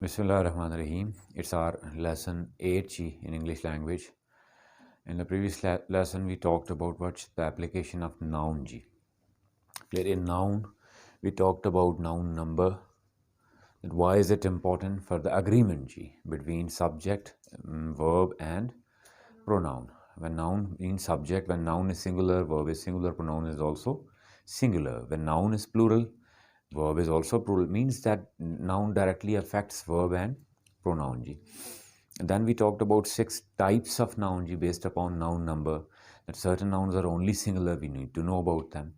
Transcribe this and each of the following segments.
Bismillahirrahmanirrahim. It's our lesson 8G in English language. In the previous lesson, we talked about what's the application of noun G. In noun, we talked about noun number. And why is it important for the agreement G between subject, verb, and pronoun? When noun means subject, when noun is singular, verb is singular, pronoun is also singular. When noun is plural, verb is also plural. Means that noun directly affects verb and pronoun G. And then we talked about 6 types of noun G based upon noun number. That certain nouns are only singular, we need to know about them.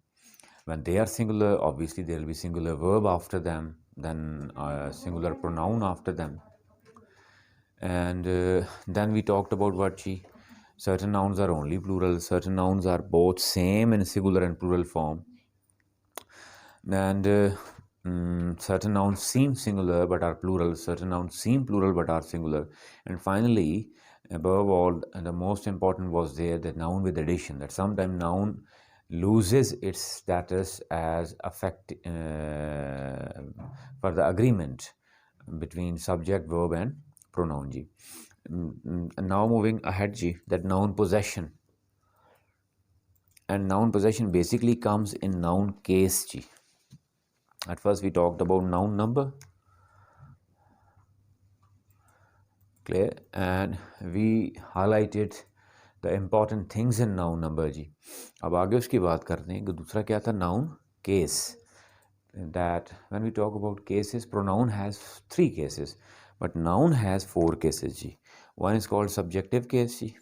When they are singular, obviously there will be singular verb after them, then singular pronoun after them. And then we talked about what G. Certain nouns are only plural, certain nouns are both same in singular and plural form. And certain nouns seem singular but are plural, certain nouns seem plural but are singular. And finally, above all, and the most important was there the noun with addition, that sometimes noun loses its status as affect for the agreement between subject, verb, and pronoun G. And now moving ahead G, that noun possession. And noun possession basically comes in noun case G. At first we talked about noun number, clear, and we highlighted the important things in noun number जी. अब आगे उसकी बात करते हैं कि दूसरा क्या था, noun case. That when we talk about cases, pronoun has 3 cases, but noun has 4 cases जी. One is called subjective case जी,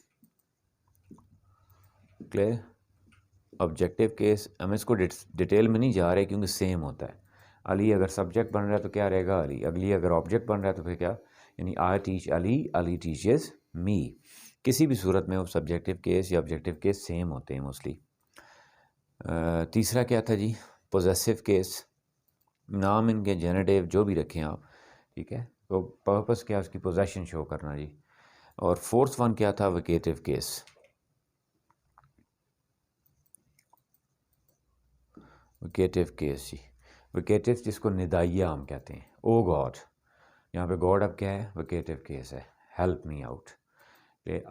clear. ऑब्जेक्टिव केस हम इसको डिटेल में नहीं जा रहे क्योंकि सेम होता है. अली अगर सब्जेक्ट बन रहा है तो क्या रहेगा अली, अगली अगर ऑब्जेक्ट बन रहा है तो फिर क्या, यानी I teach Ali, Ali teaches me. किसी भी सूरत में वो सब्जेक्टिव केस या ऑब्जेक्टिव केस सेम होते हैं मोस्टली. तीसरा क्या था जी, पोजेसिव केस. नाम इनके जेनेटिव जो भी रखें आप, ठीक है, तो पर्पस क्या उसकी पोजेशन शो करना जी. और फोर्थ वन क्या था, वोकेटिव केस. वोकेटिव केस जी, वोकेटिव जिसको निदाइया हम कहते हैं, ओ गॉड. यहाँ पे गॉड अब क्या है, वोकेटिव केस है. Help me out.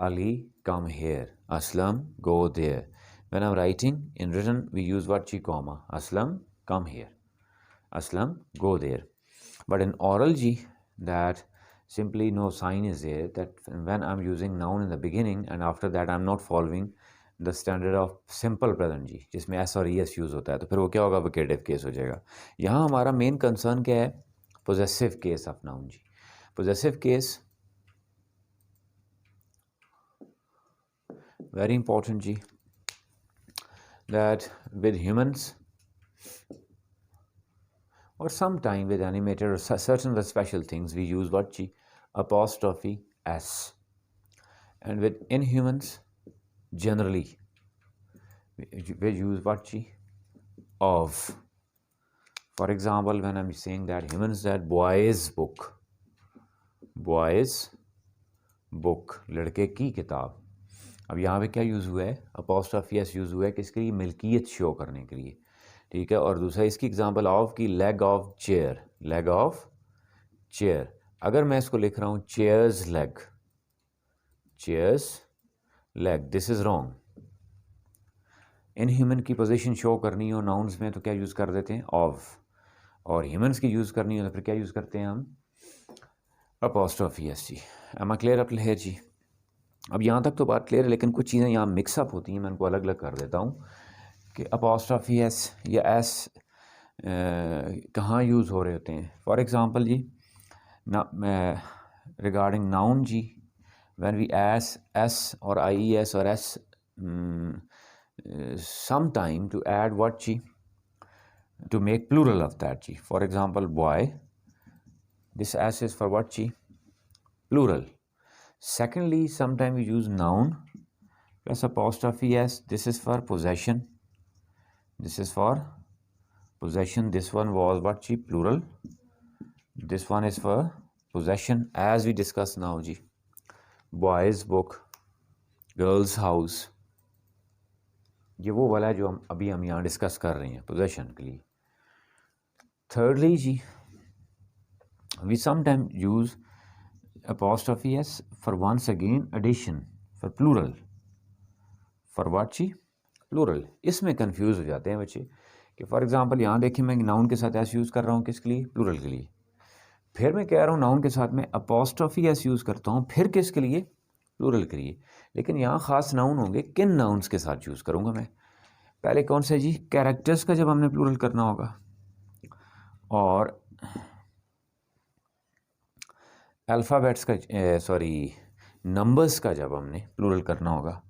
Ali come here, Aslam go there. When I am writing in written we use what जी, comma. Aslam come here, Aslam go there. But in oral G, that simply no sign is there, that when I'm using noun in the beginning and after that I'm not following the standard of simple present G, जिसमें S और ES use होता है, तो फिर वो क्या होगा, vocative case हो जाएगा. यहाँ हमारा मेन कंसर्न क्या है, पोजेसिव केस ऑफ नाउन जी. Possessive case very important G, that with humans or sometime with animated or certain other special things we use what G, apostrophe S. And with inhumans generally we use what G, of. For example, when I'm saying that humans, that boys book, boys book, लड़के की किताब. अब यहाँ पे क्या use हुआ है, apostrophe S use हुआ है किसके लिए, मिल्कियत शो करने के लिए, ठीक है. और दूसरा इसकी एग्जांपल ऑफ की, leg of chair, leg of chair. अगर मैं इसको लिख रहा हूँ chairs leg, chairs leg, this is wrong. In human की पोजीशन शो करनी हो नाउन्स में तो क्या यूज़ कर देते हैं, ऑफ. और ह्यूमन्स की यूज़ करनी हो तो फिर क्या यूज़ करते हैं हम, अपॉस्ट्रोफी एस जी. एम आई क्लियर अप है जी. अब यहाँ तक तो बात क्लियर है, लेकिन कुछ चीज़ें यहाँ मिक्सअप होती हैं, मैं उनको अलग अलग कर देता हूँ कि अपॉस्ट्रोफी एस या एस कहाँ यूज़ हो रहे होते हैं. फॉर एग्ज़ाम्पल जी, रिगार्डिंग नाउन जी, व्हेन वी एस और आई एस और S sometime to add what G, to make plural of that G. For example, boy, this S is for what G, plural. Secondly, sometime we use noun plus apostrophe S, this is for possession, this is for possession. This one was what G, plural, this one is for possession as we discussed now G. Boys book, girls house, ये वो वाला है जो हम यहाँ discuss कर रहे हैं पोजेशन के लिए. थर्डली जी, We sometimes use apostrophe s for once again addition, for plural. For what जी? Plural. इसमें कंफ्यूज हो जाते हैं बच्चे कि फॉर एग्जांपल यहाँ देखिए मैं नाउन के साथ एस यूज़ कर रहा हूँ किसके लिए? प्लूरल के लिए। फिर मैं कह रहा हूँ नाउन के साथ मैं अपॉस्ट्रॉफी एस यूज़ करता हूँ, फिर किसके लिए? प्लूरल के लिए। लेकिन यहाँ ख़ास नाउन होंगे, किन नाउन्स के साथ यूज़ करूँगा मैं? पहले कौन सा जी? कैरेक्टर्स का जब हमने प्लूरल करना होगा, और अल्फ़ाबेट्स का नंबर्स का जब हमने प्लूरल करना होगा।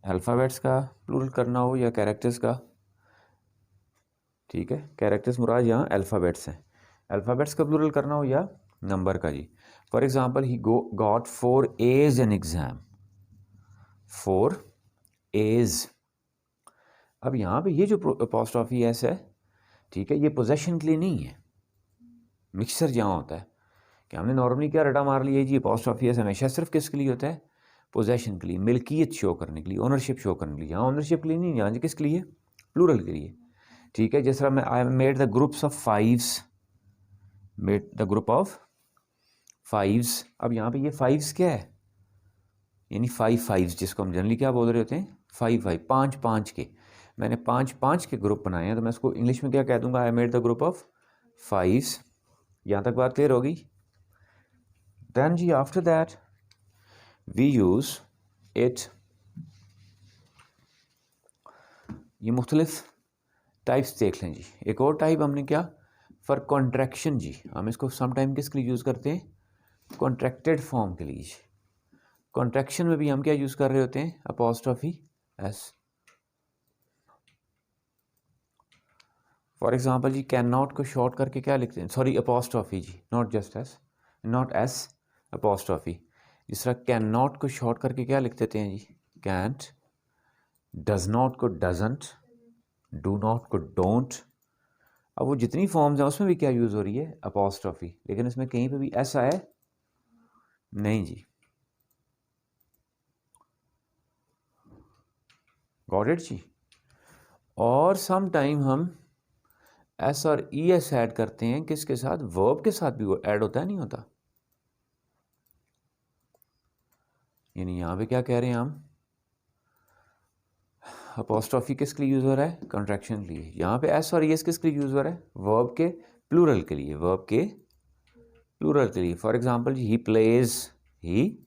अल्फ़ाबेट्स का प्लूरल करना हो या कैरेक्टर्स का, ठीक है, कैरेक्टर्स मुराद यहाँ अल्फ़ाबेट्स हैं। अल्फ़ाबेट्स का प्लूरल करना हो या नंबर का जी। For example he got 4 A's in exam, 4 A's। अब यहाँ पे ये जो अपॉस्ट्रॉफी एस है, ठीक है, ये पोजेशन के लिए नहीं है। मिक्सचर जहाँ होता है कि हमने नॉर्मली क्या रटा मार लिया जी, अपॉस्ट्रॉफी एस हमेशा सिर्फ किसके लिए होता है? पोजेशन के लिए, मिल्कियत शो करने के लिए, ओनरशिप शो करने के लिए। यहाँ ओनरशिप के लिए नहीं, यहाँ किसके लिए? प्लूरल के लिए। ठीक है, जिस तरह मैं आई made the groups of fives, made the group of fives. अब यहाँ पे ये फाइव्स क्या है? यानी फाइव्स, जिसको हम जनरली क्या बोल रहे होते हैं? फाइव, पाँच के। मैंने पाँच के ग्रुप बनाए हैं, तो मैं इसको इंग्लिश में क्या कह दूंगा? I made the group of fives. यहाँ तक बात क्लियर होगी? देन जी after that we use it, ये मुख्तलिफ टाइप्स देख लें जी। एक और टाइप हमने क्या? फॉर कॉन्ट्रैक्शन जी, हम इसको समटाइम किसके लिए यूज़ करते हैं? कॉन्ट्रैक्टेड फॉर्म के लिए। कॉन्ट्रैक्शन में भी हम क्या यूज़ कर रहे होते हैं? Apostrophe S. फॉर एग्जांपल जी, कैन नॉट को शॉर्ट करके क्या लिखते हैं? सॉरी, अपॉस्ट्रॉफी जी, not just S, not S, apostrophe. जिस तरह कैन नॉट को शॉर्ट करके क्या लिख देते हैं जी? कैंट। डज नॉट को डजंट, डू नॉट को डोंट। अब वो जितनी फॉर्म्स हैं उसमें भी क्या यूज़ हो रही है? अपॉस्ट्रॉफी। लेकिन इसमें कहीं पे भी एस आया नहीं जी। गॉट इट जी। और सम टाइम हम एस और ई एस ऐड करते हैं, किसके साथ? वर्ब के साथ भी वो ऐड होता है, नहीं होता? यानी यहाँ पे क्या कह रहे हैं हम? अपॉस्ट्रॉफी किसके लिए यूज़ हो रहा है? कॉन्ट्रैक्शन के लिए। यहाँ पे एस और ई एस किसके लिए यूज़ हो रहा है? वर्ब के प्लूरल के लिए, वर्ब के प्लूरल के लिए। For example he plays, he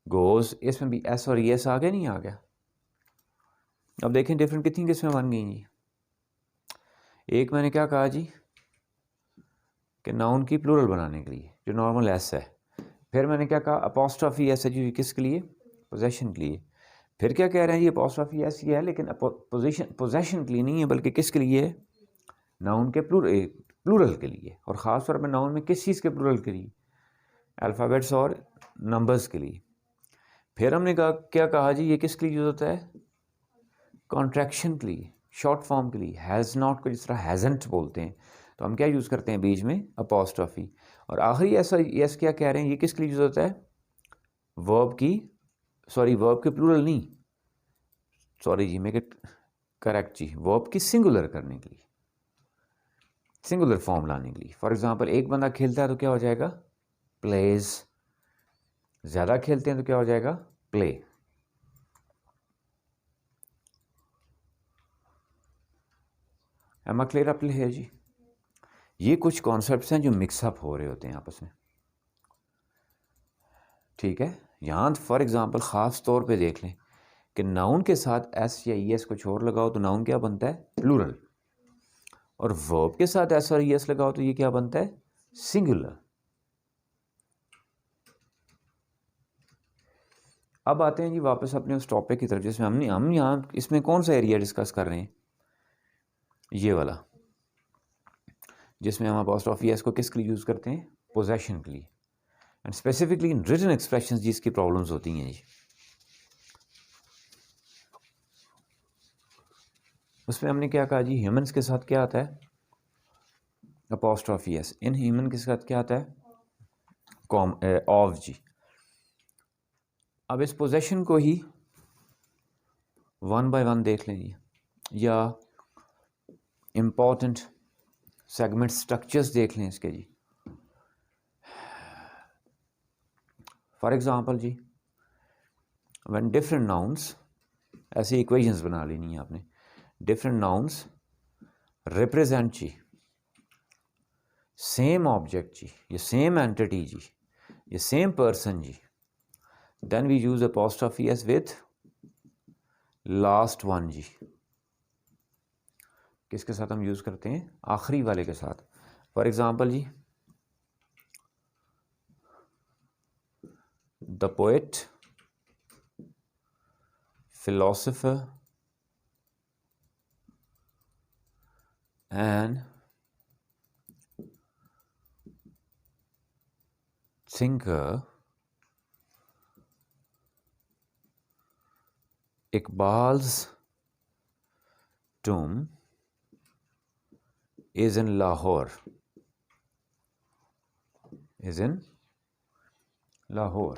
goes, इसमें भी एस और ई एस आ गया, नहीं आ गया? अब देखें डिफरेंट कितनी किस्में बन गई जी। एक मैंने क्या कहा जी कि नाउन की प्लूरल बनाने के लिए जो नॉर्मल एस है। फिर मैंने क्या कहा? अपॉस्ट्रॉफी एस है जी, किसके लिए? पोजेशन के लिए। फिर क्या कह रहे हैं जी? अपॉस्ट्रॉफी एस ये है, लेकिन पोजेशन के लिए नहीं है, बल्कि किसके लिए है? नाउन के प्लूरल के लिए। और ख़ास तौर पर नाउन में किस चीज़ के प्लूरल के लिए? अल्फ़ाबेट्स और नंबर्स के लिए। फिर हमने कहा, क्या कहा जी, ये किसके लिए यूज़ होता है? कॉन्ट्रैक्शन के लिए, शॉर्ट फॉर्म के लिए। हैज़ नॉट को जिस तरह हैज़ंट बोलते हैं, तो हम क्या यूज़ करते हैं बीच में? अपॉस्ट्रॉफी। और आखिरी ऐसा यस क्या कह रहे हैं, ये किसके लिए यूज़ होता है? वर्ब की, सॉरी वर्ब के प्लूरल नहीं, सॉरी जी, मेक इट करेक्ट जी, वर्ब की सिंगुलर करने के लिए, सिंगुलर फॉर्म लाने के लिए। फॉर एग्जांपल एक बंदा खेलता है तो क्या हो जाएगा? प्लेज। ज़्यादा खेलते हैं तो क्या हो जाएगा? Play. Am I clear up है जी? ये कुछ कॉन्सेप्ट्स हैं जो मिक्सअप हो रहे होते हैं आपस में, ठीक है। यहाँ फॉर एग्जांपल ख़ास तौर पे देख लें कि नाउन के साथ एस या ई एस कुछ और लगाओ तो नाउन क्या बनता है? प्लूरल। और वर्ब के साथ एस और ई एस लगाओ तो ये क्या बनता है? सिंगुलर। अब आते हैं जी वापस अपने उस टॉपिक की तरफ जिसमें हम यहाँ इसमें कौन सा एरिया डिस्कस कर रहे हैं? ये वाला, जिसमें हम अपॉस्ट्रॉफी एस को किसके लिए यूज़ करते हैं? पोजेशन के लिए। And specifically in written expressions जिसकी प्रॉब्लम्स होती हैं जी, उसमें हमने क्या कहा जी? ह्यूमंस के साथ क्या आता है? Apostrophe S. इन ह्यूमन के साथ क्या आता है? ऑफ जी। अब इस पोजेशन को ही वन बाय वन देख लें जी, या इम्पॉर्टेंट सेगमेंट स्ट्रक्चर्स देख लें इसके जी। फॉर एग्ज़ाम्पल जी, व्हेन डिफरेंट नाउन्स, ऐसी इक्वेशंस बना लेनी है आपने, डिफरेंट नाउन्स रिप्रेजेंट जी सेम ऑब्जेक्ट जी, ये सेम एंटिटी जी, ये सेम पर्सन जी, then we use apostrophe S with last one जी। किसके साथ हम यूज करते हैं? आखिरी वाले के साथ। फॉर एग्जाम्पल जी, the poet, philosopher and thinker Iqbal's tomb is in Lahore. Is in Lahore.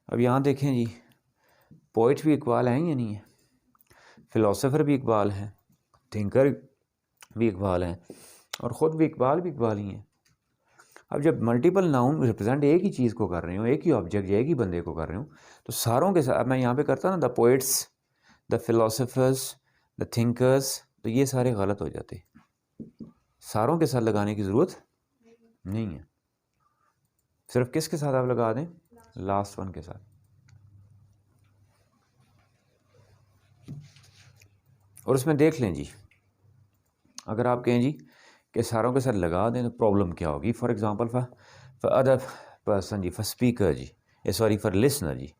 अब यहाँ देखें जी, पोइट भी इकबाल हैं या नहीं है, फिलोसोफर भी इकबाल हैं, थिंकर भी इकबाल हैं, और ख़ुद भी इकबाल ही हैं। अब जब मल्टीपल नाउन रिप्रेजेंट एक ही चीज़ को कर रहे हो, एक ही ऑब्जेक्ट या एक ही बंदे को कर रहे हो, तो सारों के साथ मैं यहाँ पे करता ना the poets, the philosophers, the thinkers, तो ये सारे गलत हो जाते। सारों के साथ लगाने की ज़रूरत नहीं है, सिर्फ किसके साथ आप लगा दें? लास्ट वन के साथ। और उसमें देख लें जी, अगर आप कहें जी कि सारों के साथ लगा दें तो प्रॉब्लम क्या होगी? For example for other person जी, फॉर स्पीकर जी, सॉरी फॉर लिसनर जी।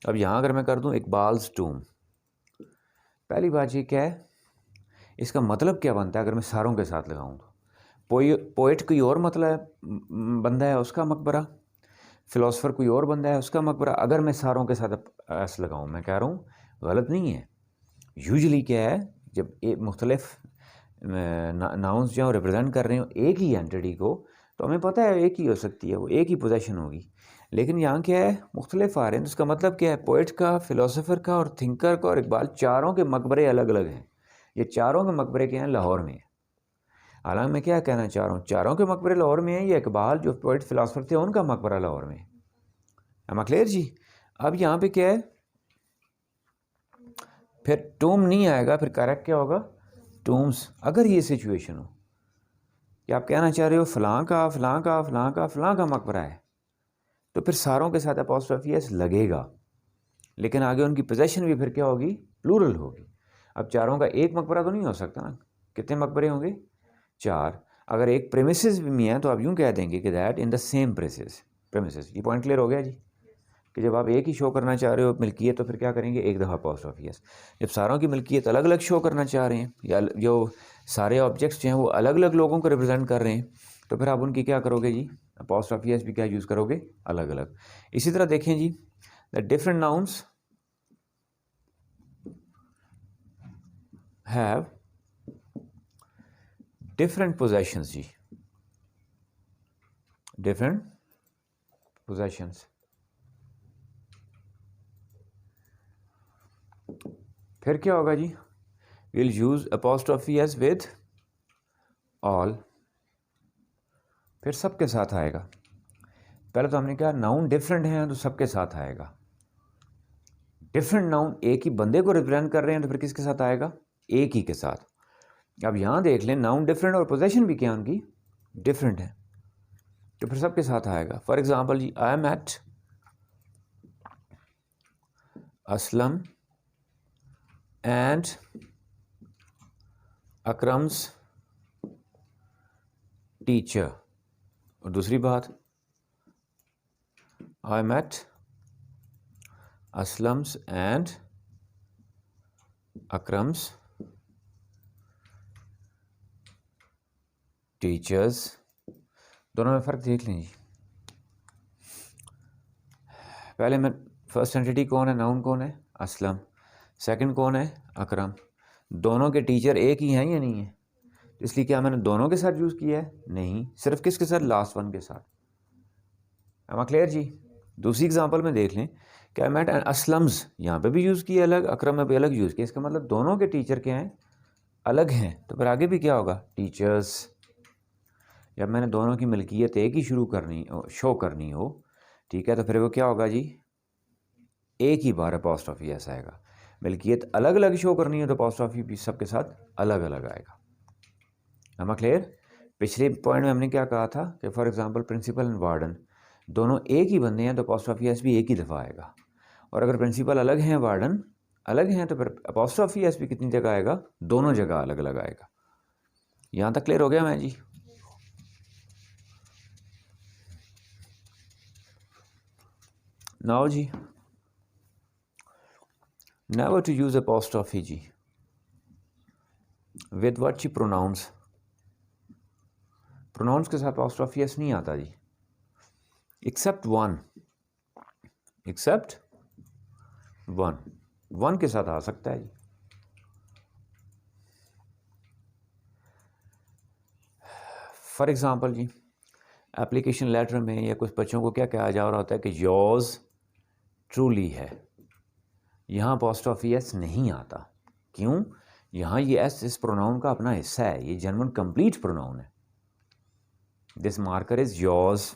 अब यहाँ अगर मैं कर दूँ इकबाल्स टूम, पहली बात ये क्या है, इसका मतलब क्या बनता है अगर मैं सारों के साथ लगाऊँ तो? पोइट कोई और मतलब बंदा है उसका मकबरा, फ़िलासफ़र कोई और बंदा है उसका मकबरा। अगर मैं सारों के साथ ऐसे लगाऊँ, मैं कह रहा हूँ गलत नहीं है। यूजुअली क्या है, जब एक मुख्तलिफ नाउन्स जो रिप्रेजेंट कर रहे हो एक ही एंटिटी को, तो हमें पता है एक ही हो सकती है, वो एक ही पोजेशन होगी। लेकिन यहाँ क्या है, मुख्तलिफ आ रहे हैं, तो उसका मतलब क्या है, पोइट का, फ़िलासफ़र का और थिंकर का और इकबाल, चारों के मकबरे अलग अलग हैं। ये चारों के मकबरे के हैं लाहौर में। हालांकि मैं क्या कहना चाह रहा हूँ, चारों के मकबरे लाहौर में है, ये इकबाल जो पोइट फ़िलासफ़र थे उनका मकबरा लाहौर में है। एम आई क्लियर जी? अब यहाँ पे क्या है, फिर टूम नहीं आएगा, फिर करेक्ट क्या होगा? टूम्स। अगर ये सिचुएशन हो कि आप कहना चाह रहे हो फ़लाँ का फ़लाँ का फ़लाँ का फ़लाँ का मकबरा है, तो फिर सारों के साथ अपॉस्ट्रोफी एस लगेगा, लेकिन आगे उनकी पोजेशन भी फिर क्या होगी? प्लूरल होगी। अब चारों का एक मकबरा तो नहीं हो सकता ना, कितने मकबरे होंगे? चार। अगर एक प्रेमिसेस भी है तो आप यूँ कह देंगे कि that in the same premises. ये पॉइंट क्लियर हो गया जी, कि जब आप एक ही शो करना चाह रहे हो मिल्कियत, तो फिर क्या करेंगे? एक दफ़ा अपॉस्ट्रोफी एस। जब सारों की मिल्कियत अलग अलग शो करना चाह रहे हैं, या जो सारे ऑब्जेक्ट्स जो हैं वो अलग अलग लोगों को रिप्रेजेंट कर रहे हैं, तो फिर आप उनकी क्या करोगे जी? अपॉस्ट्रोफी एस भी क्या यूज़ करोगे? अलग अलग। इसी तरह देखें जी, the different nouns have different possessions जी, डिफरेंट पोजेशंस। फिर क्या होगा जी? Will use apostrophe S with all, फिर सबके साथ आएगा। पहले तो हमने कहा नाउन डिफरेंट हैं तो सबके साथ आएगा। डिफरेंट नाउन एक ही बंदे को रिप्रेजेंट कर रहे हैं तो फिर किसके साथ आएगा? एक ही के साथ। अब यहाँ देख लें, नाउन डिफरेंट और पोजेशन भी क्या उनकी डिफरेंट है, तो फिर सबके साथ आएगा। फॉर एग्जाम्पल जी, I am at Aslam and Akram's teacher. और दूसरी बात, I met Aslam's and Akram's teachers. दोनों में फ़र्क देख लें जी। पहले मैं फर्स्ट एंटिटी कौन है, नाउन कौन है? असलम। सेकंड कौन है? अकरम। दोनों के टीचर एक ही हैं या नहीं है? इसलिए क्या मैंने दोनों के साथ यूज़ किया है? नहीं, सिर्फ किसके साथ? लास्ट वन के साथ। एम आई क्लियर जी? दूसरी एग्जांपल में देख लें, क्या मैट एंड असलम्स, यहाँ पे भी यूज़ किया अलग, अकरम में भी अलग यूज़ किया। इसका मतलब दोनों के टीचर क्या हैं? अलग हैं तो फिर आगे भी क्या होगा, टीचर्स। जब मैंने दोनों की मिल्कियत एक ही शो करनी हो, ठीक है, तो फिर वो क्या होगा जी, एक ही बार अपॉस्ट्रोफी एस आएगा। मिल्कियत अलग अलग शो करनी है तो अपॉस्ट्रोफी भी सबके साथ अलग अलग आएगा। am I clear? पिछले पॉइंट में हमने क्या कहा था कि for example principal and warden दोनों एक ही बंदे हैं तो अपॉस्ट्रोफी एस भी एक ही दफ़ा आएगा, और अगर प्रिंसिपल अलग हैं वार्डन अलग हैं तो फिर अपॉस्ट्रोफी एस भी कितनी जगह आएगा, दोनों जगह अलग अलग आएगा। यहाँ तक क्लियर हो गया मैं जी? नाउ जी, नेवर टू यूज अपॉस्ट्रोफी जी विद व्हाट जी, प्रोनाउंस। प्रोनाउंस के साथ अपॉस्ट्रोफी एस नहीं आता जी, एक्सेप्ट वन के साथ आ सकता है जी। फॉर एग्जांपल जी, एप्लीकेशन लेटर में या कुछ बच्चों को क्या कहा जा रहा होता है कि योर्स ट्रूली है, यहाँ अपॉस्ट्रोफी एस नहीं आता। क्यों? यहाँ ये एस इस प्रोनाउन का अपना हिस्सा है, ये जर्मन कंप्लीट प्रोनाउन है। दिस मार्कर इज योर्स,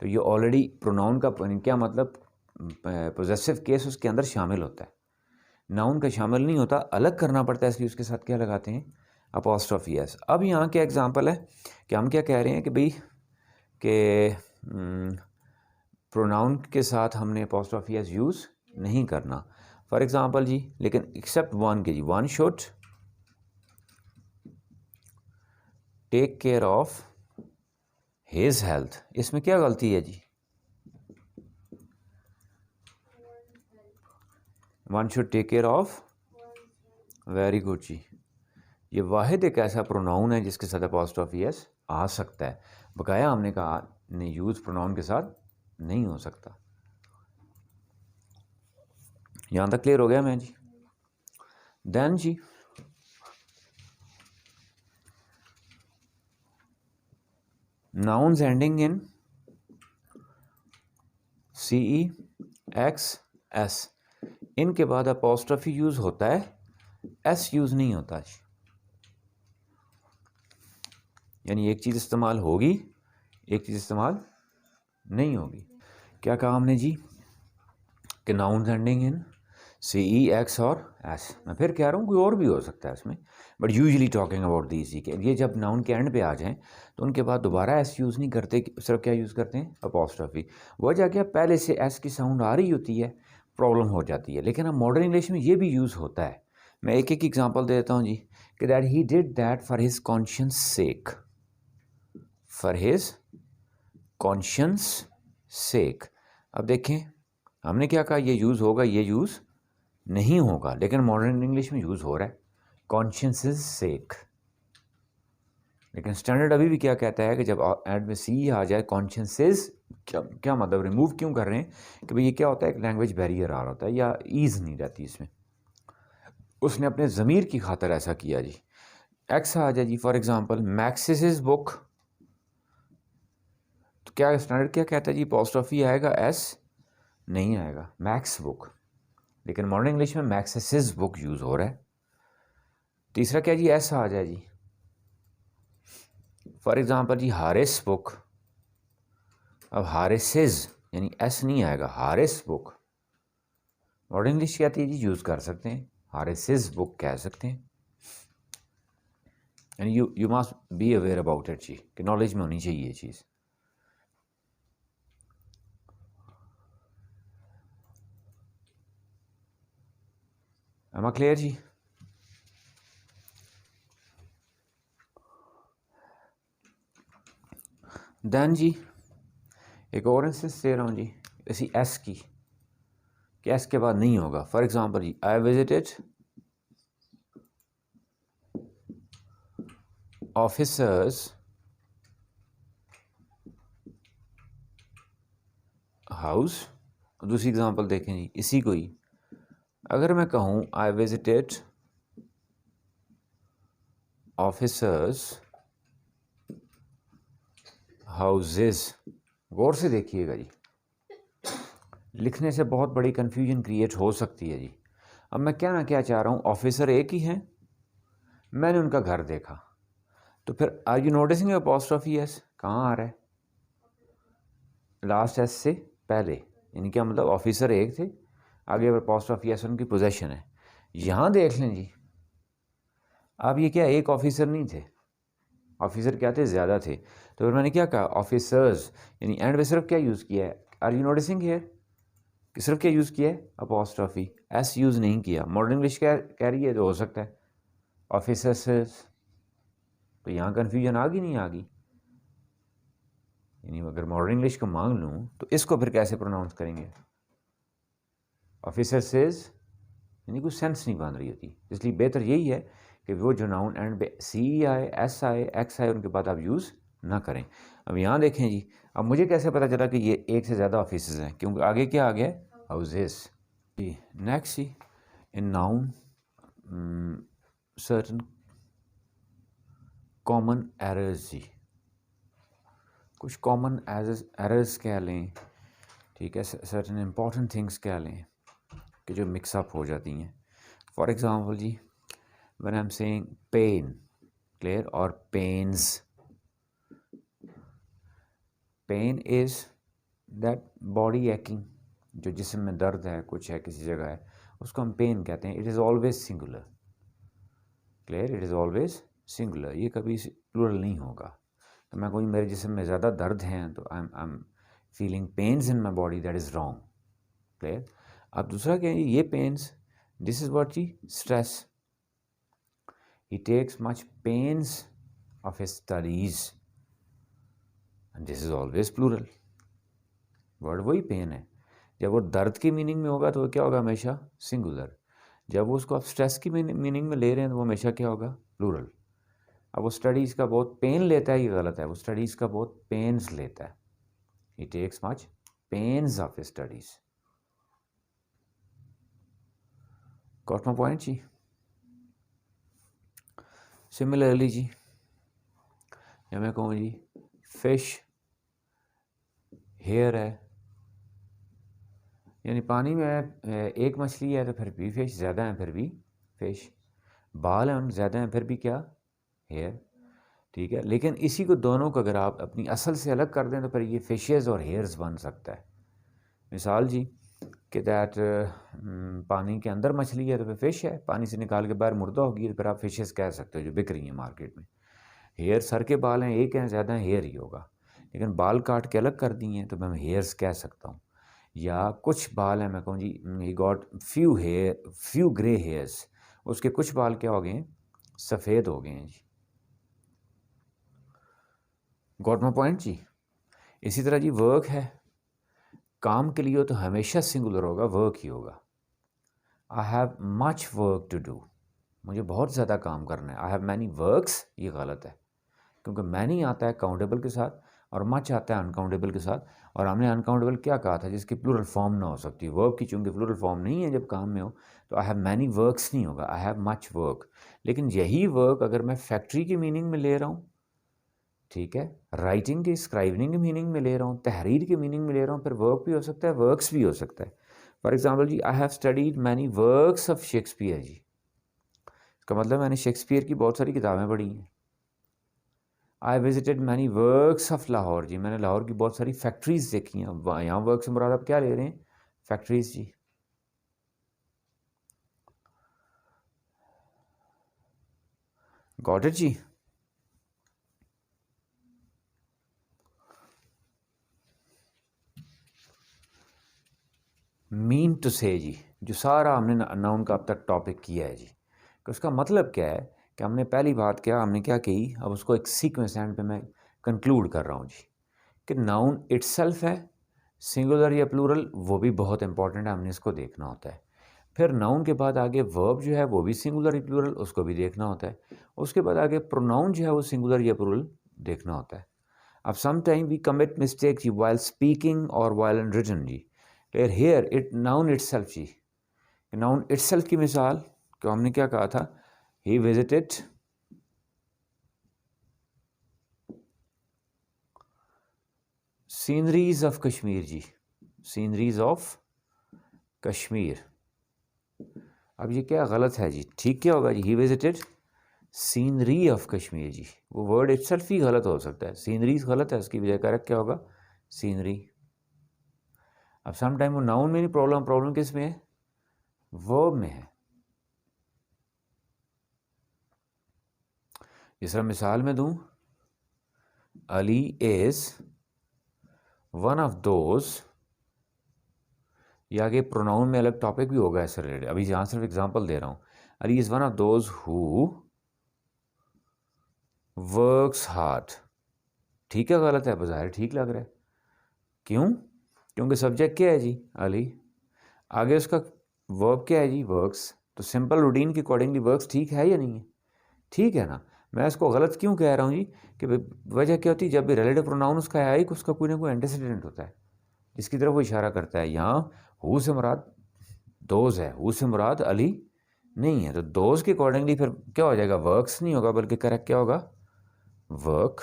तो ये ऑलरेडी प्रोनाउन का क्या मतलब, पोजेसिव केस उसके अंदर शामिल होता है, नाउन का शामिल नहीं होता, अलग करना पड़ता है, इसलिए उसके साथ क्या लगाते हैं, अपॉस्ट्रोफी एस। अब यहाँ क्या एग्जांपल है कि हम क्या कह रहे हैं कि भाई कि प्रोनाउन के साथ हमने अपॉस्ट्रोफी एस यूज़ नहीं करना। फॉर एग्जांपल जी, लेकिन एक्सेप्ट वन के जी, one should take care of his health, इसमें क्या गलती है जी, one should take care of, very good जी। ये वाहिद एक ऐसा प्रोनाउन है जिसके साथ अपॉस्ट्रोफी एस आ सकता है, बकाया हमने कहा नहीं यूज़ प्रोनाउन के साथ नहीं हो सकता। यहाँ तक क्लियर हो गया मैं जी? देन जी, nouns ending in CE, X, S, इनके बाद अपॉस्ट्रोफी यूज़ होता है, S यूज़ नहीं होता जी। यानी एक चीज़ इस्तेमाल होगी, एक चीज़ इस्तेमाल नहीं होगी। क्या कहा हमने जी कि nouns ending in CE, X और S। मैं फिर कह रहा हूँ कोई और भी हो सकता है इसमें, but usually talking about these के ये जब नाउन के एंड पे आ जाएं तो उनके बाद दोबारा S यूज़ नहीं करते, सिर्फ क्या यूज़ करते हैं, अपॉस्ट्रोफी। वजह क्या, पहले से S की साउंड आ रही होती है, प्रॉब्लम हो जाती है। लेकिन अब मॉडर्न इंग्लिश में ये भी यूज़ होता है। मैं एक एक एग्जांपल देता हूँ जी कि that he did that for his conscience sake, for his conscience sake. अब देखें हमने क्या कहा, ये यूज़ होगा, ये यूज़ नहीं होगा, लेकिन मॉडर्न इंग्लिश में यूज़ हो रहा है कॉन्शियंसेस सेक। लेकिन स्टैंडर्ड अभी भी क्या कहता है कि जब एंड में सी आ जाए कॉन्शियंसेस, क्या मतलब, रिमूव क्यों कर रहे हैं कि भाई ये क्या होता है, एक लैंग्वेज बैरियर आ रहा होता है या ईज़ नहीं रहती इसमें, उसने अपने ज़मीर की खातर ऐसा किया जी। एक्स आ जाए जी, फॉर एग्जांपल मैक्सिस बुक, तो क्या स्टैंडर्ड क्या कहता है जी, अपॉस्ट्रोफी आएगा, एस नहीं आएगा, मैक्स बुक। लेकिन मॉडर्न इंग्लिश में मैक्सिस बुक यूज़ हो रहा है। तीसरा क्या जी, एस आ जाए जी, फॉर एग्जांपल जी हारिस बुक। अब हारिसिस यानी एस नहीं आएगा, हारिस बुक। मॉडर्न इंग्लिश कहती है जी, यूज़ कर सकते हैं, हारिसिस बुक कह सकते हैं। यानी you must be aware about it जी, कि नॉलेज में होनी चाहिए ये चीज़। एम आई क्लियर जी? देन जी एक और इंस्टेंस दे रहा हूँ जी, इसी एस की, कि एस के बाद नहीं होगा। फॉर एग्जांपल जी, आई विजिटेड ऑफिसर्स हाउस। दूसरी एग्जांपल देखें जी, इसी को ही अगर मैं कहूँ आई विजिटेड ऑफिसर्स हाउसेस, गौर से देखिएगा जी, लिखने से बहुत बड़ी कन्फ्यूजन क्रिएट हो सकती है जी। अब मैं कहना क्या चाह रहा हूँ, ऑफिसर एक ही हैं, मैंने उनका घर देखा। तो फिर are you noticing apostrophe S कहाँ आ रहा है? लास्ट एस से पहले, यानी क्या मतलब ऑफिसर एक थे, आगे अपॉस्ट्रोफी एस उनकी पोजेशन है। यहाँ देख लें जी, अब ये क्या एक ऑफिसर नहीं थे, ऑफिसर क्या थे, ज़्यादा थे। तो फिर मैंने क्या कहा, ऑफिसर्स, यानी एंड पे सिर्फ क्या यूज़ किया है, आर यू नोटिसिंग हियर कि सिर्फ क्या यूज़ किया है, अपॉस्ट्रोफी एस यूज़ नहीं किया। मॉडर्न इंग्लिश क्या कह रही है, तो हो सकता है ऑफिसर्स। तो यहाँ कन्फ्यूजन आ गई नहीं आ गई? यानी अगर मॉडर्न इंग्लिश को मांग लूँ तो इसको फिर कैसे प्रोनाउंस करेंगे? ऑफिसर सेज, यानी कुछ सेंस नहीं बन रही होती। इसलिए बेहतर यही है कि वो जो नाउन एंड पे सी आए, एस आए, एक्स आए, उनके बाद आप यूज़ ना करें। अब यहाँ देखें जी, अब मुझे कैसे पता चला कि ये एक से ज़्यादा ऑफिसेज हैं, क्योंकि आगे क्या आ गया, हाउसेस जी। नेक्स्ट जी, इन नाउन सर्टन कॉमन एरर्स जी, कुछ कॉमन एरर्स कह लें, ठीक है, सर्टन इम्पॉर्टेंट थिंग्स कह लें कि जो मिक्सअप हो जाती हैं। फॉर एग्ज़ाम्पल जी, when I am saying pain, clear, और pains, pain is that body aching, जो जिस्म में दर्द है, कुछ है, किसी जगह है, उसको हम पेन कहते हैं। It is always singular, clear, it is always singular, ये कभी प्लूरल नहीं होगा। तो मैं कोई मेरे जिस्म में ज़्यादा दर्द हैं तो I am feeling pains in my body, that is wrong, clear. अब दूसरा क्या है, ये पेन्स, दिस इज़ व्हाट जी, stress, he takes much pains of his studies, and this is always plural, word वही पेन है। जब वो दर्द की मीनिंग में होगा तो वो क्या होगा, हमेशा सिंगुलर। जब वो उसको आप स्ट्रेस की मीनिंग में ले रहे हैं तो वो हमेशा क्या होगा, प्लूरल। अब वो स्टडीज़ का बहुत पेन लेता है, ये गलत है, वो स्टडीज़ का बहुत पेन्स लेता है, he takes much pains of his studies। Got my point जी। सिमिलरली जी, या मैं कहूँ जी, फिश हेयर है, यानी पानी में एक मछली है तो फिर भी फिश, ज़्यादा है फिर भी फिश, बाल हैं ज़्यादा हैं फिर भी क्या, हेयर, ठीक है। लेकिन इसी को दोनों को अगर आप अपनी असल से अलग कर दें तो फिर ये फिशेस और हेयर्स बन सकता है। मिसाल जी कि दैट पानी के अंदर मछली है तो फिर फिश है, पानी से निकाल के बाहर मुर्दा होगी तो फिर आप फिशेस कह सकते हो जो बिक रही हैं मार्केट में। हेयर, सर के बाल हैं एक हैं, ज़्यादा हेयर ही होगा, लेकिन बाल काट के अलग कर दिए हैं तो मैं हेयर्स कह सकता हूँ। या कुछ बाल हैं, मैं कहूँ जी he got few hair, few grey hairs, उसके कुछ बाल क्या हो गए हैं, सफ़ेद हो गए हैं जी। गॉट माय पॉइंट जी। इसी तरह जी वर्क है, काम के लिए हो तो हमेशा सिंगुलर होगा, वर्क ही होगा। I have much work to do, मुझे बहुत ज़्यादा काम करना है। आई हैव मैनी वर्क्स, ये गलत है, क्योंकि मैनी आता है काउंटेबल के साथ और मच आता है अनकाउंटेबल के साथ, और हमने अनकाउंटेबल क्या कहा था, जिसकी प्लूरल फॉर्म ना हो सकती। वर्क की चूँकि प्लूरल फॉर्म नहीं है जब काम में हो, तो आई हैव मैनी वर्क्स नहीं होगा, आई हैव मच वर्क। लेकिन यही वर्क अगर मैं फैक्ट्री की मीनिंग में ले रहा हूँ, ठीक है, राइटिंग की, स्क्राइबिंग की मीनिंग में ले रहा हूँ, तहरीर की मीनिंग में ले रहा हूँ, फिर वर्क भी हो सकता है, वर्क्स भी हो सकता है। फॉर एग्जाम्पल जी, I have studied many works of Shakespeare जी, इसका मतलब मैंने शेक्सपियर की बहुत सारी किताबें पढ़ी हैं। I visited many works of Lahore जी, मैंने लाहौर की बहुत सारी फैक्ट्रीज देखी हैं। यहाँ वर्क से मुराद आप क्या ले रहे हैं, फैक्ट्रीज जी। गॉट इट जी। मीन टू से जी, जो सारा हमने नाउन का अब तक टॉपिक किया है जी, कि उसका मतलब क्या है, कि हमने पहली बात क्या, हमने क्या कही, अब उसको एक सीक्वेंस एंड पे मैं कंक्लूड कर रहा हूँ जी, कि नाउन इटसेल्फ है, सिंगुलर या प्लूरल, वो भी बहुत इंपॉर्टेंट है, हमने इसको देखना होता है। फिर नाउन के बाद आगे वर्ब जो है वो भी सिंगुलर या प्लूरल, उसको भी देखना होता है। उसके बाद आगे प्रोनाउन जो है वो सिंगुलर या प्लूरल देखना होता है। अब some time we commit mistake जी वाइल स्पीकिंग और वाइल इन रिटन जी। हेयर इट नाउन इटसेल्फ जी, नाउन इटसेल्फ की मिसाल तो हमने क्या कहा था, he visited sceneries of Kashmir जी, सीनरीज ऑफ कश्मीर। अब ये क्या गलत है जी, ठीक क्या होगा जी, he visited scenery of Kashmir जी, वो वर्ड इटसेल्फ ही गलत हो सकता है, सीनरी गलत है, उसकी बजाय करेक्ट क्या होगा, सीनरी। अब सम टाइम वो नाउन में नहीं प्रॉब्लम किस में है, वर्ब में है। जिस तरह मिसाल में दूं, Ali is one of those, या आगे प्रोनाउन में अलग टॉपिक भी होगा इससे रिलेटेड, अभी यहाँ सिर्फ एग्जांपल दे रहा हूँ। Ali is one of those who works hard, ठीक है गलत है, बज़ाहिर ठीक लग रहा है, क्यों, क्योंकि सब्जेक्ट क्या है जी, अली, आगे उसका वर्ब क्या है जी, वर्क्स, तो सिंपल रूटीन के अकॉर्डिंगली वर्क्स ठीक है या नहीं है, ठीक है ना। मैं इसको गलत क्यों कह रहा हूँ जी, कि वजह क्या होती है, जब भी रिलेटिव प्रोनाउन उसका है उसका कोई ना कोई एंटीसीडेंट होता है जिसकी तरफ वो इशारा करता है। यहाँ हु से मुराद दोज है, हु से मुराद अली नहीं है, तो दोज के अकॉर्डिंगली फिर क्या हो जाएगा, वर्क्स नहीं होगा, बल्कि करेक्ट क्या होगा, वर्क।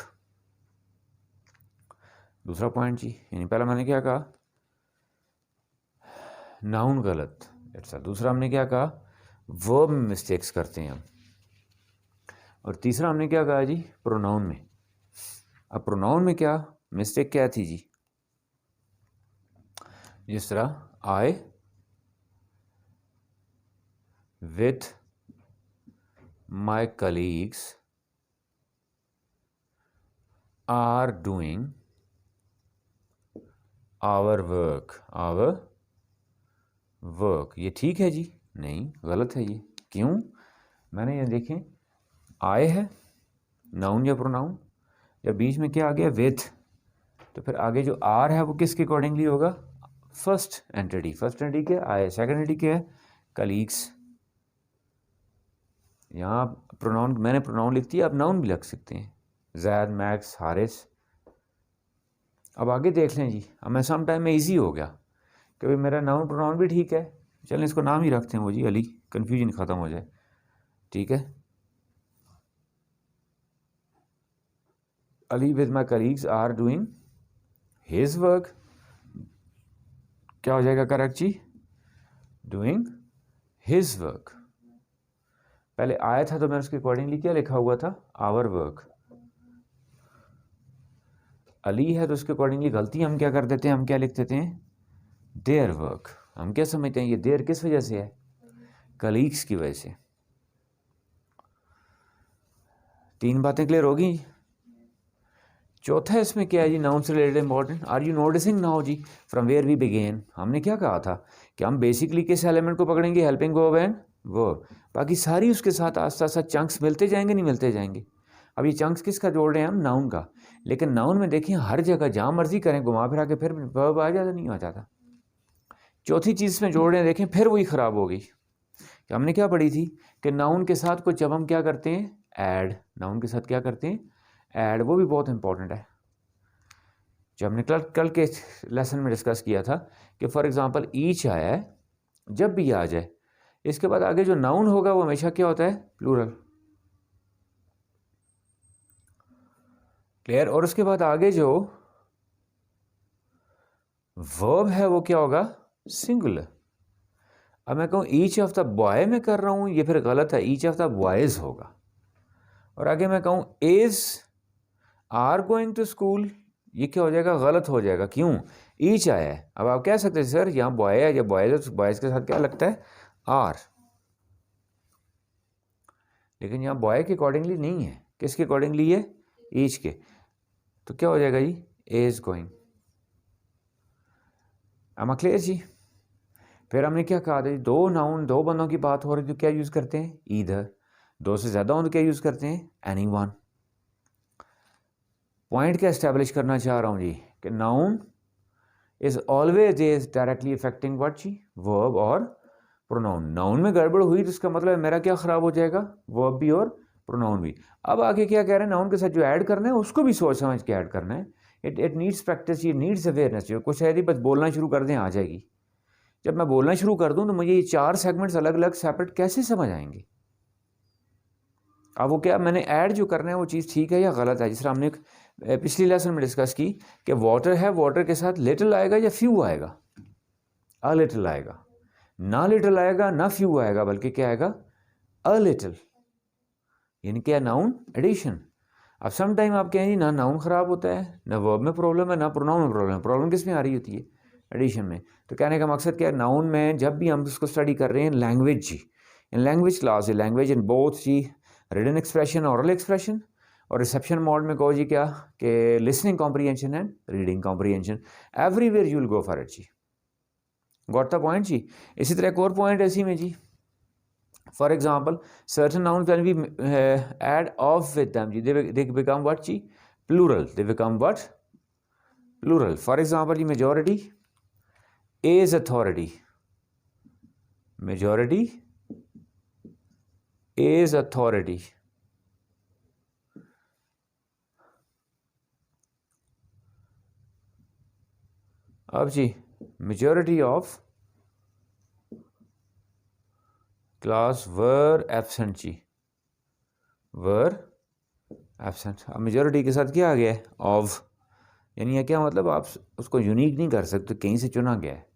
दूसरा पॉइंट जी, यानी पहला मैंने क्या कहा, नाउन गलत, अच्छा, दूसरा हमने क्या कहा, वर्ब में मिस्टेक्स करते हैं हम, और तीसरा हमने क्या कहा जी, प्रोनाउन में। अब प्रोनाउन में क्या मिस्टेक क्या थी जी, जिस तरह I with my colleagues are doing our work, ये ठीक है जी, नहीं गलत है ये, क्यों, मैंने ये देखें, आए है नाउन या प्रोनाउन, या बीच में क्या आ गया, विथ, तो फिर आगे जो आर है वो किसके अकॉर्डिंगली होगा, फर्स्ट एंटिटी क्या आए, सेकंड एंटिटी क्या है, कलीग्स। यहाँ प्रोनाउन मैंने प्रोनाउन लिख दिया, आप नाउन भी लिख सकते हैं, जैद, मैक्स, हारिस। अब आगे देख लें जी, अब मैं सम टाइम में ईजी हो गया कि भाई मेरा नाउन प्रोनाउन भी ठीक है, चलें इसको नाम ही रखते हैं वो जी, अली, कन्फ्यूजन ख़त्म हो जाए, ठीक है। Ali with my colleagues are doing his work, क्या हो जाएगा करेक्ट जी, डूइंग हिज वर्क। पहले आया था तो मैं उसके अकॉर्डिंगली क्या लिखा हुआ था, आवर वर्क। अली है तो उसके अकॉर्डिंगली गलती हम क्या कर देते हैं, हम क्या लिख देते हैं, देयर वर्क। हम क्या समझते हैं ये देयर किस वजह से है, कलीग्स की वजह से। तीन बातें क्लियर होगी। चौथा इसमें क्या है जी, नाउन से related important, are you noticing now जी फ्रॉम वेयर वी बिगेन, हमने क्या कहा था कि हम बेसिकली किस एलिमेंट को पकड़ेंगे, हेल्पिंग वर्ब एंड वर्ब, बाकी सारी उसके साथ आस्ता आस्ता चंक्स मिलते जाएंगे, नहीं मिलते जाएंगे। अब ये चंक्स किसका जोड़ रहे हैं हम, नाउन का, लेकिन नाउन में देखिए हर जगह जहाँ मर्जी करें घुमा फिरा के फिर वर्ब आ जाता, नहीं आ जाता। चौथी चीज़ में जोड़ रहे हैं, देखें फिर वही ख़राब हो गई। हमने क्या पढ़ी थी कि नाउन के साथ कुछ जब हम क्या करते हैं, ऐड, नाउन के साथ क्या करते हैं, ऐड, वो भी बहुत इंपॉर्टेंट है। जो हमने कल के लेसन में डिस्कस किया था कि फॉर एग्जांपल ईच आया है, जब भी आ जाए इसके बाद आगे जो नाउन होगा वो हमेशा क्या होता है, प्लूरल, क्लियर। और उसके बाद आगे जो वर्ब है वो क्या होगा, सिंगुलर। अब मैं कहूँ ईच ऑफ द बॉय में कर रहा हूँ, ये फिर गलत है, ईच ऑफ द बॉयज होगा। और आगे मैं कहूँ is are going to school, ये क्या हो जाएगा, गलत हो जाएगा, क्यों, ईच आया है। अब आप कह सकते हैं सर यहाँ बॉय है या बॉयज है, तो बॉयज के साथ क्या लगता है, आर, लेकिन यहाँ बॉय के अकॉर्डिंगली नहीं है, किसके अकॉर्डिंगली है, ईच के, तो क्या हो जाएगा जी, is going. am I clear जी। फिर हमने क्या कहा था, दो नाउन दो बंदों की बात हो रही तो क्या यूज़ करते हैं, ईदर, दो से ज़्यादा हो तो क्या यूज़ करते हैं, एनीवन। पॉइंट क्या इस्टेब्लिश करना चाह रहा हूँ जी, कि noun is always is directly affecting what जी, वर्ब और प्रोनाउन। नाउन में गड़बड़ हुई तो इसका मतलब मेरा क्या ख़राब हो जाएगा, वर्ब भी और प्रोनाउन भी। अब आगे क्या कह रहे हैं, नाउन के साथ जो ऐड करना है उसको भी सोच समझ के ऐड करना है। इट नीड्स प्रैक्टिस, ये नीड्स अवेयरनेस। जो कुछ है बस बोलना शुरू कर दें आ जाएगी। जब मैं बोलना शुरू कर दूं तो मुझे ये चार सेगमेंट्स अलग अलग सेपरेट कैसे समझ आएंगे। अब वो क्या मैंने ऐड जो करना है वो चीज़ ठीक है या गलत है। जिस तरह हमने पिछली लेसन में डिस्कस की कि वाटर है, वाटर के साथ लिटिल आएगा या फ्यू आएगा, अ लिटिल आएगा, ना लिटिल आएगा ना फ्यू आएगा, बल्कि क्या आएगा, अ लिटिल। यानी क्या, नाउन एडिशन। अब सम टाइम आप कहें जी ना नाउन ख़राब होता है, ना वर्ब में प्रॉब्लम है, ना प्रोनाउन में प्रॉब्लम है, प्रॉब्लम किस में आ रही होती है, एडिशन में। तो कहने का मकसद क्या है, नाउन में जब भी हम उसको स्टडी कर रहे हैं लैंग्वेज जी, इन लैंग्वेज क्लास है, लैंग्वेज इन बोथ जी, रिटन एक्सप्रेशन, ओरल एक्सप्रेशन, और रिसेप्शन मोड में कहो जी क्या कि listening comprehension and reading comprehension, everywhere you will go for it जी। गॉट द पॉइंट जी। इसी तरह एक और पॉइंट है इसी में जी, for example certain nouns when we add of with them they become what ji, plural, they become what, plural. For example ji, majority is authority, majority is authority. अब जी majority of class were absent ji, were absent। अब majority के साथ क्या आ गया है, of, यानी यह क्या मतलब, आप उसको यूनिक नहीं कर सकते, कहीं से चुना गया है।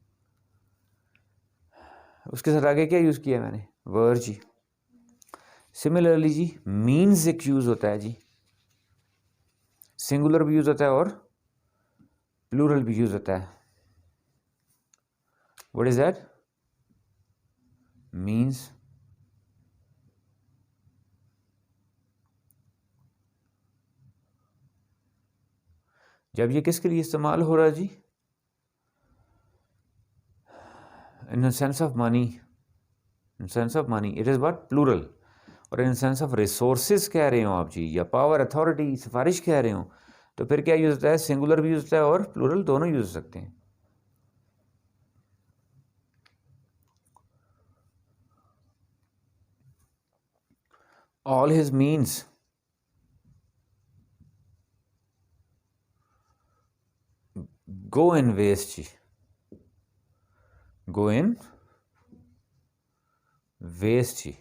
उसके साथ आगे क्या यूज़ किया मैंने, वर जी। सिमिलरली जी मीन्स एक यूज़ होता है जी, सिंगुलर भी यूज़ होता है और प्लूरल भी यूज़ होता है। What is that, means. जब ये किसके लिए इस्तेमाल हो रहा है जी, in sense of money, in sense of money it is what, plural. और इन सेंस ऑफ रिसोर्सेज कह रहे हो आप जी, या पावर, अथॉरिटी, सिफारिश कह रहे हो, तो फिर क्या यूज़ होता है, सिंगुलर भी यूज़ होता है और प्लूरल, दोनों यूज़ हो सकते हैं। ऑल हिज मीन्स, गो इन वेस्ट जी, गो इन वेस्ट जी,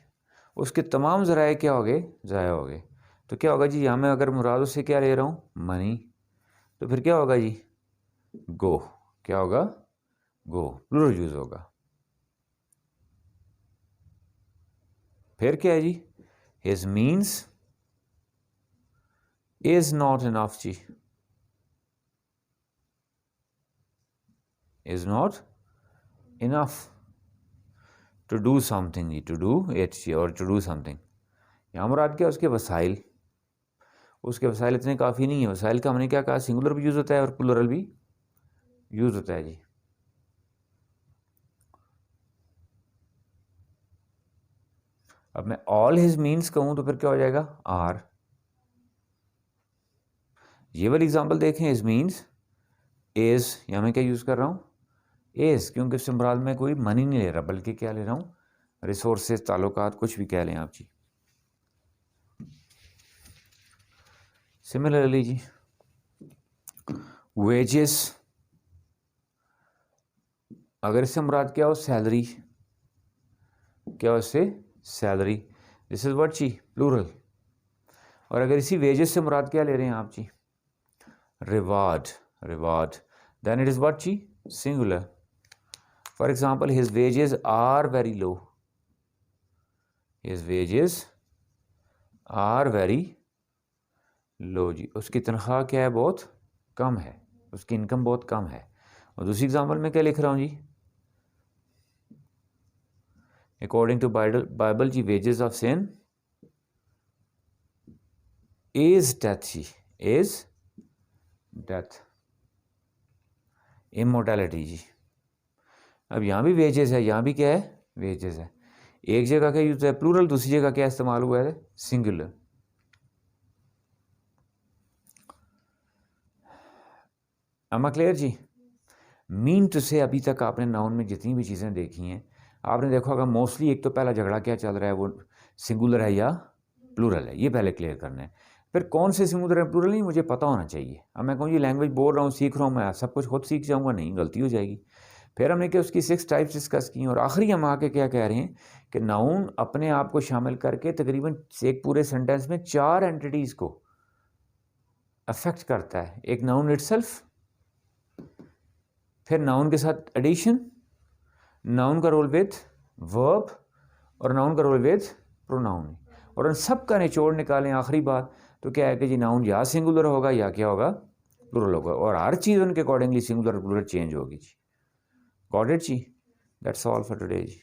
उसके तमाम ज़राए क्या हो गए, ज़ाया हो गए। तो क्या होगा जी, यहाँ मैं अगर मुराद से क्या ले रहा हूँ, मनी, तो फिर क्या होगा जी, गो, क्या होगा, गो, प्लूरल यूज़ होगा। फिर क्या है जी, his means is not enough जी, is not enough to do something जी, टू डू इट जी, और टू डू समथिंग। यहाँ मुराद क्या, उसके वसाइल, उसके वसाइल इतने काफ़ी नहीं है। वसाइल का हमने क्या कहा, सिंगुलर भी यूज़ होता है और प्लूरल भी यूज़ होता है जी। अब मैं ऑल हिज मीन्स कहूँ तो फिर क्या हो जाएगा, आर। ये वाली एग्जांपल देखें, हिज मीन्स इज, यहाँ मैं क्या यूज़ कर रहा हूँ, इज, क्योंकि इससे मुराद में कोई मनी नहीं ले रहा, बल्कि क्या ले रहा हूँ, रिसोर्सेज, ताल्लुकात, कुछ भी कह लें आप जी। सिमिलरली जी वेजेस, अगर इससे मुराद क्या हो, सैलरी, क्या हो इससे, सैलरी, दिस इज व्हाट जी, प्लूरल। और अगर इसी वेजेस से मुराद क्या ले रहे हैं आप जी, reward, reward, then it is what जी, singular. For example his wages are very low, his wages are very low जी, उसकी तनख्वाह क्या है, बहुत कम है, उसकी इनकम बहुत कम है। और दूसरी एग्जाम्पल में क्या लिख रहा हूँ जी, अकॉर्डिंग टू बाइबल जी, wages of sin is death जी, इज डेथ, इमोर्टैलिटी जी। अब यहाँ भी वेजेस है, यहाँ भी क्या है, वेजेस है। एक जगह क्या यूज है प्लूरल, दूसरी जगह क्या इस्तेमाल हुआ है, सिंगुलर। अमा क्लियर जी। मीन टू से अभी तक आपने नाउन में जितनी भी चीज़ें देखी हैं, आपने देखा होगा मोस्टली एक तो पहला झगड़ा क्या चल रहा है, वो सिंगुलर है या प्लूरल है, ये पहले क्लियर करना है। फिर कौन से सिंगुलर है प्लूरल नहीं मुझे पता होना चाहिए। अब मैं कहूँ ये लैंग्वेज बोल रहा हूँ, सीख रहा हूँ, मैं सब कुछ खुद सीख जाऊँगा, नहीं, गलती हो जाएगी। फिर हमने क्या उसकी 6 टाइप्स डिस्कस की, और आखिरी हम आके क्या कह रहे हैं कि नाउन अपने आप को शामिल करके तकरीबन एक पूरे सेंटेंस में 4 एंटिटीज़ को अफेक्ट करता है। एक नाउन इटसेल्फ, फिर नाउन के साथ एडिशन, नाउन का रोल विद वर्ब, और नाउन का रोल विद प्रोनाउन। और उन सब का निचोड़ निकालें आखिरी बात तो क्या है कि जी नाउन या सिंगुलर होगा या क्या होगा, प्लूरल होगा, और हर चीज़ उनके अकॉर्डिंगली सिंगुलर प्लूरल चेंज होगी जी। गॉट इट जी, that's all for today ji.